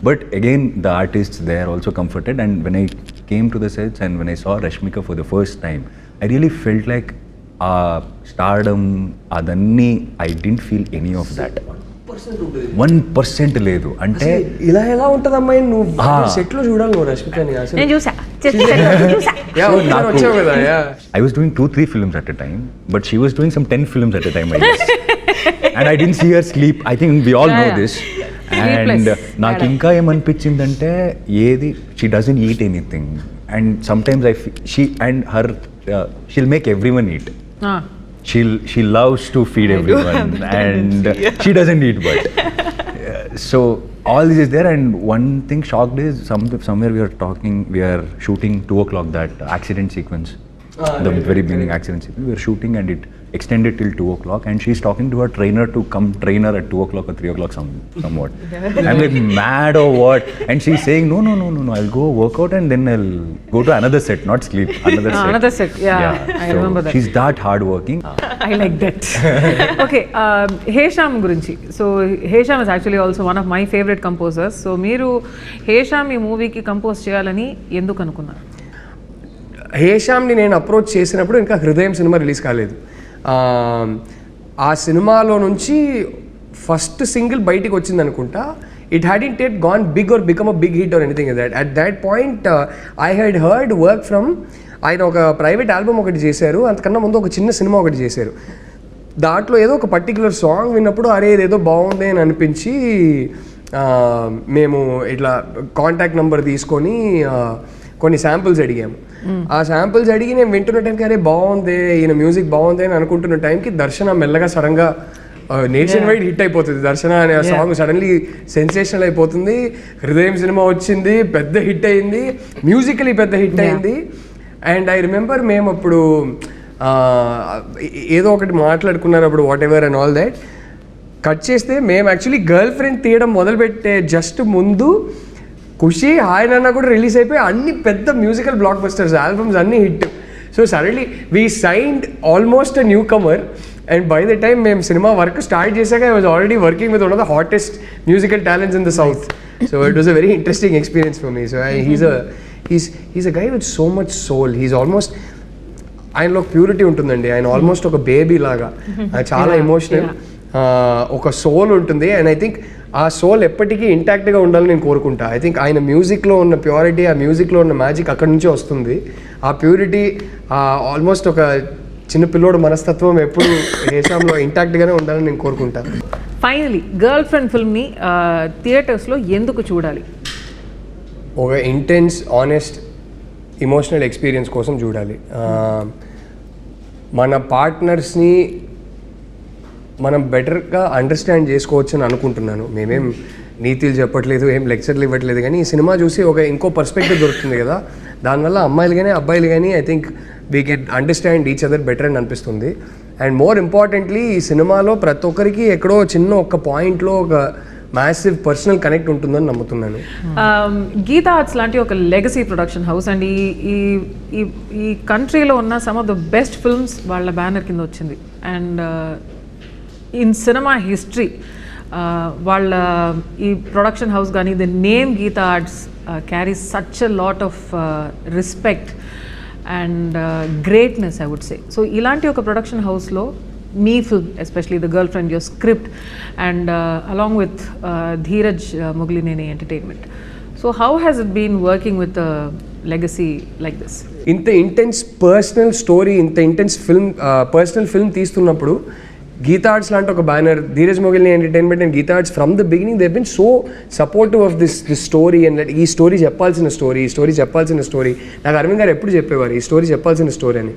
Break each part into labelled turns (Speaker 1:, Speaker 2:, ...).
Speaker 1: But again, the artists, they are also comforted. And when I came to the sets and when I saw Rashmika for the first time, I really felt like stardom, adanni, I didn't feel any of that. 1% లేదు అంటే
Speaker 2: ఇలా ఎలా ఉంటుంది అమ్మాయి, నువ్వు సెట్లో చూడాలి నువ్వు రష్మికని.
Speaker 3: నేను చూసా.
Speaker 1: I was doing 2-3 films at a time, but she was doing some 10 films at a time, I guess. And I didn't see her sleep. I think we all know this. And నాకు ఇంకా ఏమనిపించిందంటే ఏది, she doesn't eat anything. And sometimes she'll make everyone eat. She loves to feed everyone and she doesn't eat, but so all this is there. And one thing shocked is somewhere we are shooting 2 o'clock, that accident sequence, the very beginning accident sequence, we are shooting and it extended till 2 o'clock, and she's talking to her trainer to come train her at 2 o'clock or 3 o'clock somewhat. I'm like, mad or what? And she's saying, no, I'll go work out and then I'll go to another set, not sleep,
Speaker 3: another set. Yeah, I remember that.
Speaker 1: She's that hard working.
Speaker 3: I like that. Okay, Hesham gurinchi. So Hesham is actually also one of my favorite composers. So మీరు Hesham ఈ మూవీకి compose చేయాలని ఎందుకు అనుకున్నారు?
Speaker 2: హేషామ్ని నేను approach చేసినప్పుడు ఇంకా హృదయం సినిమా రిలీజ్ కాలేదు. ఆ సినిమాలో నుంచి ఫస్ట్ సింగిల్ బయటికి వచ్చింది అనుకుంటా. It hadn't yet gone big or become a big hit or anything like that. At that point I had heard work from, ఆయన ఒక ప్రైవేట్ ఆల్బమ్ ఒకటి చేశారు, అంతకన్నా ముందు ఒక చిన్న సినిమా ఒకటి చేశారు. దాంట్లో ఏదో ఒక పర్టిక్యులర్ సాంగ్ విన్నప్పుడు అరే ఇదేదో బాగుంది అని అనిపించి మేము ఇట్లా కాంటాక్ట్ నెంబర్ తీసుకొని కొన్ని శాంపుల్స్ అడిగాము. ఆ శాంపుల్స్ అడిగి నేను వింటున్న టైంకి అరే బాగుంది, ఈయన మ్యూజిక్ బాగుంది అని అనుకుంటున్న టైంకి దర్శన మెల్లగా సడన్గా నేషన్ వైడ్ హిట్ అయిపోతుంది. దర్శన అనే సాంగ్ సడన్లీ సెన్సేషనల్ అయిపోతుంది. హృదయం సినిమా వచ్చింది, పెద్ద హిట్ అయింది, మ్యూజికలీ పెద్ద హిట్ అయింది. అండ్ ఐ రిమెంబర్ మేము అప్పుడు ఏదో ఒకటి మాట్లాడుకున్నారు అప్పుడు, what ever and all that. Cut చేస్తే మేము యాక్చువల్లీ గర్ల్ ఫ్రెండ్ తీయడం మొదలుపెట్టే జస్ట్ ముందు ఖుషి, హాయ్ నాన్న కూడా రిలీజ్ అయిపోయి అన్ని పెద్ద మ్యూజికల్ బ్లాక్ బస్టర్స్ ఆల్బమ్స్ అన్నీ hit. So suddenly we signed almost a newcomer. And by the time మేము సినిమా వర్క్ స్టార్ట్ చేశాక I was already working with one of the hottest musical talents in the south. So it was a very interesting experience for me. So he's a guy with so much soul. He's almost, ఆయనలో purity ఉంటుందండి. ఆయన almost ఒక baby లాగా, చాలా emotional, ఒక soul ఉంటుంది. And I think ఆ soul ఎప్పటికీ ఇంటాక్ట్గా ఉండాలని నేను కోరుకుంటా. ఐ థింక్ ఆయన మ్యూజిక్లో ఉన్న ప్యూరిటీ, ఆ మ్యూజిక్లో ఉన్న మ్యాజిక్ అక్కడి నుంచే వస్తుంది. ఆ ప్యూరిటీ, ఆల్మోస్ట్ ఒక చిన్న పిల్లోడు మనస్తత్వం ఎప్పుడు హేషామ్లో ఇంటాక్ట్గానే ఉండాలని నేను కోరుకుంటా.
Speaker 3: ఫైనలీ గర్ల్ ఫ్రెండ్ ఫిల్మ్ని థియేటర్స్లో ఎందుకు చూడాలి?
Speaker 2: ఒక ఇంటెన్స్, ఆనెస్ట్, ఎమోషనల్ ఎక్స్పీరియన్స్ కోసం చూడాలి. మన పార్ట్నర్స్ని మనం బెటర్గా అండర్స్టాండ్ చేసుకోవచ్చు అని అనుకుంటున్నాను. మేమేం నీతులు చెప్పట్లేదు, ఏం లెక్చర్లు ఇవ్వట్లేదు, కానీ ఈ సినిమా చూసి ఒక ఇంకో పర్స్పెక్టివ్ దొరుకుతుంది కదా. దానివల్ల అమ్మాయిలు కానీ అబ్బాయిలు కానీ I think we can understand each other better అని అనిపిస్తుంది. అండ్ మోర్ ఇంపార్టెంట్లీ ఈ సినిమాలో ప్రతి ఒక్కరికి ఎక్కడో చిన్న ఒక పాయింట్లో ఒక మ్యాసివ్ పర్సనల్ కనెక్ట్ ఉంటుందని నమ్ముతున్నాను.
Speaker 3: గీతా ఆర్ట్స్ లాంటి ఒక లెగసీ ప్రొడక్షన్ హౌస్ అండ్ ఈ కంట్రీలో ఉన్న some of the best films వాళ్ళ బ్యానర్ కింద వచ్చింది. అండ్ ఇన్ సినిమా హిస్టరీ వాళ్ళ ఈ ప్రొడక్షన్ హౌస్ కానీ the name Geetha Arts carries such a lot of respect and greatness I would say. So ఇలాంటి ఒక ప్రొడక్షన్ హౌస్లో మీ film, especially The girl friend, your script and along with Dheeraj Mogilineni Entertainment. So how has it been working with legacy like this?
Speaker 2: ఇంత intense personal story, ఇంత intense film, personal film తీస్తున్నప్పుడు Geetha Arts లాంటి ఒక banner, Dheeraj Mogilineni Entertainment and Geetha Arts from the beginning they been so supportive of this story. And ఈ story చెప్పాల్సిన story నాకు అరవింద్ గారు ఎప్పుడు చెప్పేవారు, ఈ స్టోరీ చెప్పాల్సిన స్టోరీ అని.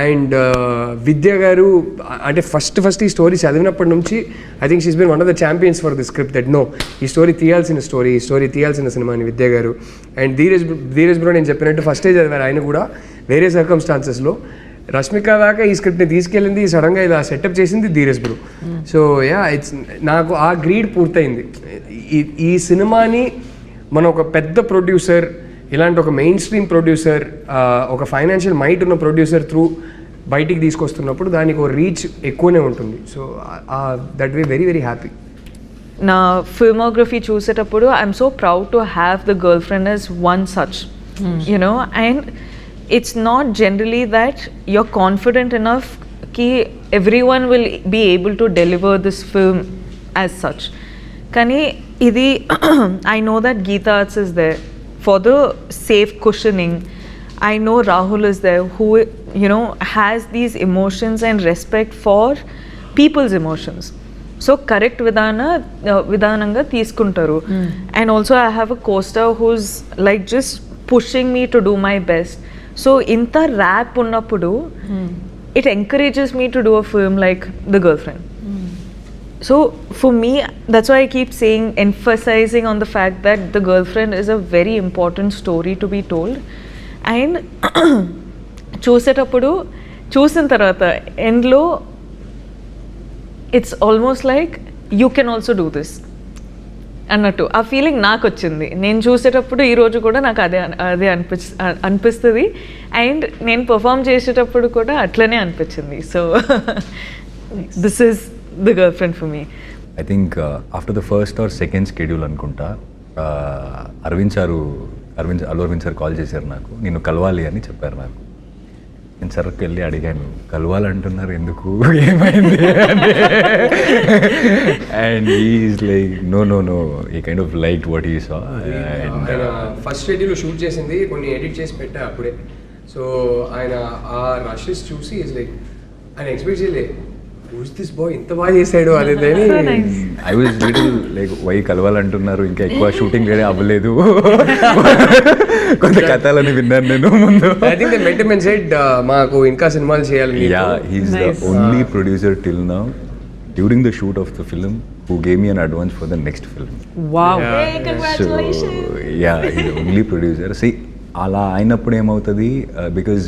Speaker 2: అండ్ విద్య గారు అంటే ఫస్ట్ ఈ స్టోరీ చదివినప్పటి నుంచి I think she's been one of the champions for the script that know ఈ స్టోరీ తీయాల్సిన సినిమా అని విద్య గారు. అండ్ ధీరజ్ బ్రో నేను చెప్పినట్టు ఫస్టే చదివారు ఆయన కూడా వేరే సర్కమ్స్టాన్సెస్లో. రష్మిక దాకా ఈ స్క్రిప్ట్ని తీసుకెళ్ళింది, సడన్గా ఇలా సెటప్ చేసింది Dheeraj bro. So yeah, it's నాకు ఆ గ్రీడ్ పూర్తయింది. ఈ సినిమాని మన ఒక పెద్ద ప్రొడ్యూసర్, ఇలాంటి ఒక మెయిన్ స్ట్రీమ్ ప్రొడ్యూసర్, ఒక ఫైనాన్షియల్ మైట్ ఉన్న ప్రొడ్యూసర్ త్రూ బయటికి తీసుకొస్తున్నప్పుడు దానికి ఒక రీచ్ ఎక్కువనే ఉంటుంది. So that way very very happy.
Speaker 4: నా ఫిల్మోగ్రఫీ చూసేటప్పుడు I'm so proud to have the girl friend as one such, and it's not generally that you're confident enough ki everyone will be able to deliver this film as such. Kani idi I know that Geeta Arts is there for the safe cushioning. I know Rahul is there who has these emotions and respect for people's emotions. So correct vidananga తీసుకుంటారు. And also I have a co-star who's like just pushing me to do my best. So inta rap ఉన్నప్పుడు it encourages me to do a film like The Girlfriend. So for me, that's why I keep saying, emphasizing on the fact that The Girlfriend is a very important story to be told. And చూసేటప్పుడు చూసిన తర్వాత ఎండ్లో it's almost like you can also do this అన్నట్టు ఆ feeling నాకు వచ్చింది. నేను చూసేటప్పుడు ఈరోజు కూడా నాకు అదే అనిపిస్తుంది. అండ్ నేను పర్ఫామ్ చేసేటప్పుడు కూడా అట్లనే అనిపించింది. So this is the girl friend for me.
Speaker 1: I think after the first or second schedule అనుకుంటా, అల్లు అరవింద్ సార్ కాల్ చేశారు నాకు, నేను కలవాలి అని చెప్పారు నాకు. నేను సర్కి వెళ్ళి అడిగాను, కలవాలంటున్నారు ఎందుకు, ఏమైంది అండ్ ఈజ్ లైక్ నో ఈ కైండ్ ఆఫ్ లైక్ వాట్ ఈ సా. అండ్
Speaker 2: ఫస్ట్ షెడ్యూల్ షూట్ చేసింది, కొన్ని ఎడిట్ చేసి పెట్టా అప్పుడే. సో ఆయన ఆ రషెస్ చూసి ఈజ్ లైక్ ఆయన ఎక్స్పెక్ట్ చేయలేదు, who's this boy ఇంత బాగా చేశాడు అదే.
Speaker 1: I was little like why కలవాలంటున్నారు, ఇంకా ఎక్కువ షూటింగ్ వేరే అవ్వలేదు, కొంత కథలని విన్నాను నేను ముందు.
Speaker 2: I think they met him and said మాకు ఇంకా సినిమాలు చేయాలి.
Speaker 1: Yeah, he is the only producer till now during the shoot of the film who gave me an advance for the next film.
Speaker 3: Wow.
Speaker 4: Hey, congratulations.
Speaker 1: So yeah, he's the only producer. See, అలా అయినప్పుడు ఏమవుతుంది, because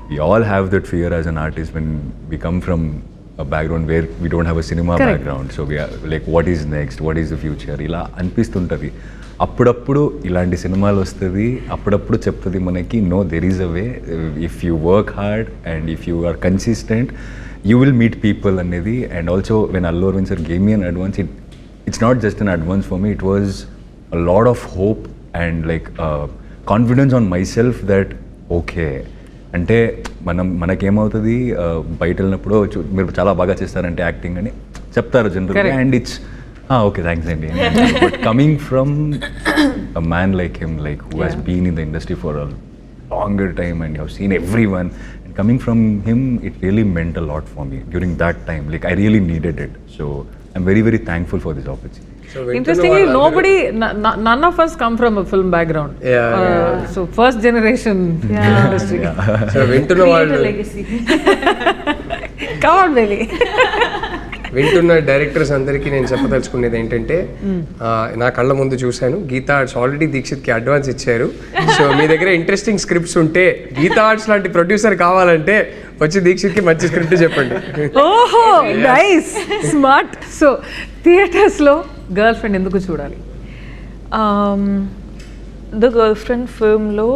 Speaker 1: we all have that fear as an artist when we come from a background where we don't have a cinema background. So we are like, what is next, what is the future, ఇలా అనిపిస్తుంటుంది. అప్పుడప్పుడు ఇలాంటి సినిమాలు వస్తుంది, అప్పుడప్పుడు చెప్తుంది మనకి, no there is a way, if you work hard and if you are consistent you will meet people అనేది. And also when Allu Aravind sir gave me an advance, it's not just an advance for me, it was a lot of hope and like confidence on myself that okay అంటే మనకేమవుతుంది, బయట వెళ్ళినప్పుడు మీరు చాలా బాగా చేస్తారంటే acting అని చెప్తారు జనరల్గా, అండ్ ఇట్స్ ఓకే థ్యాంక్స్ అండి. But coming from a man like him, like who has been in the industry for a longer time and you have seen everyone, and coming from him it really meant a lot for me during that time. Like I really needed it. So I'm very very thankful for this opportunity.
Speaker 3: Interestingly, none of us come from a film background. So first generation industry.
Speaker 2: So వింటున్న వాళ్ళు,
Speaker 3: come on Billy.
Speaker 2: వింటున్న directors అందరికీ నేను చెప్పదలుచుకునేది ఏంటంటే, నా కళ్ళ ముందు చూశాను, గీతా ఆర్ట్స్ ఆల్రెడీ దీక్షిత్కి అడ్వాన్స్ ఇచ్చారు. సో మీ దగ్గర ఇంట్రెస్టింగ్ స్క్రిప్ట్స్ ఉంటే, గీతా ఆర్ట్స్ లాంటి ప్రొడ్యూసర్ కావాలంటే వచ్చి దీక్షిత్కి మంచి స్క్రిప్ట్ చెప్పండి.
Speaker 3: ఓహో నైస్, స్మార్ట్. సో థియేటర్స్లో గర్ల్ ఫ్రెండ్ ఎందుకు చూడాలి?
Speaker 4: ద గర్ల్ ఫ్రెండ్ ఫిల్మ్లో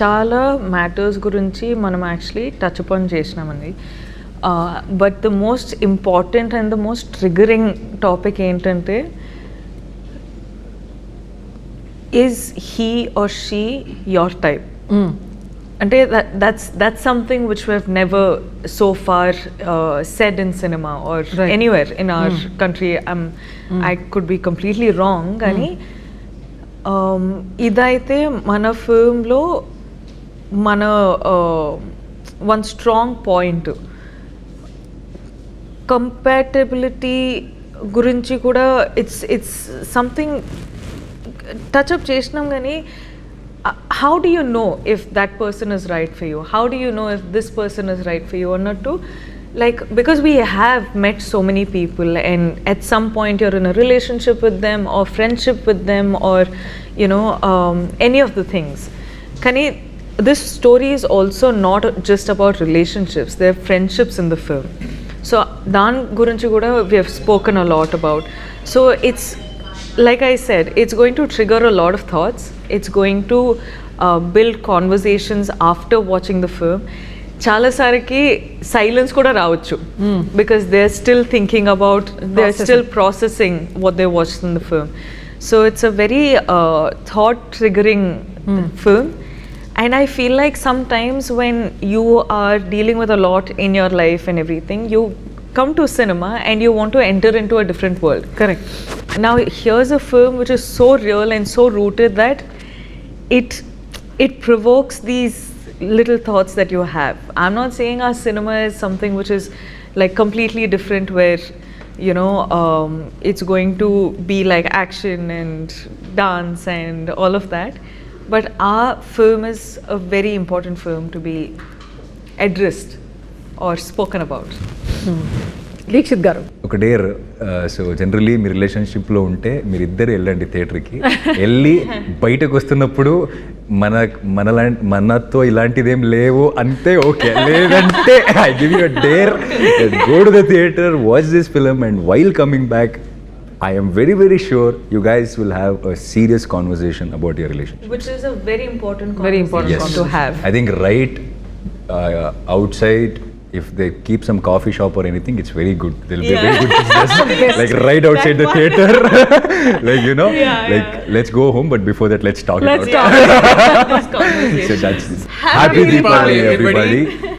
Speaker 4: చాలా మ్యాటర్స్ గురించి మనం యాక్చువల్లీ టచ్ అపాన్ చేసినామండి. But the most important and the most triggering topic ఏంటంటే, is he or she your type? అంటే that's something which we have never so far said in cinema or anywhere in our country. I could be completely wrong, కానీ ఇదైతే మన ఫిల్మ్లో మన one strong point. Compatibility గురించి కూడా it's something touch up చేసినాం, కానీ how do you know if that person is right for you? How do you know if this person is right for you or not? To like, because we have met so many people and at some point you're in a relationship with them or friendship with them or any of the things. Kani this story is also not just about relationships, there are friendships in the film. So dan gurinchi kuda we have spoken a lot about. So it's like I said, it's going to trigger a lot of thoughts. It's going to build conversations after watching the film. చాలాసారికి silence కూడా రావచ్చు because they are still thinking about they are still processing what they watched in the film. So it's a very thought triggering film, and I feel like sometimes when you are dealing with a lot in your life and everything, you come to cinema and you want to enter into a different world.
Speaker 3: Correct.
Speaker 4: Now here's a film which is so real and so rooted that it provokes these little thoughts that you have. I'm not saying our cinema is something which is like completely different where it's going to be like action and dance and all of that. But our film is a very important film to be addressed or spoken about.
Speaker 3: Dikshit garu,
Speaker 1: ఒక dare. So generally మీ రిలేషన్షిప్లో ఉంటే మీరు ఇద్దరు వెళ్ళండి థియేటర్కి, వెళ్ళి బయటకు వస్తున్నప్పుడు మనతో ఇలాంటిదేం లేవు అంతే ఓకే, లేదంటే I give you a dare, go to the theatre, watch this film, and while coming back I am very, very sure you guys will have a serious conversation about your relationship.
Speaker 4: Which is a very important conversation to have.
Speaker 1: I think outside, if they keep some coffee shop or anything, it's very good. There'll be a very good business. Like right outside the theater. Let's go home, but before that, let's talk about it.
Speaker 4: This conversation.
Speaker 1: So that's Happy Deepavali, everybody.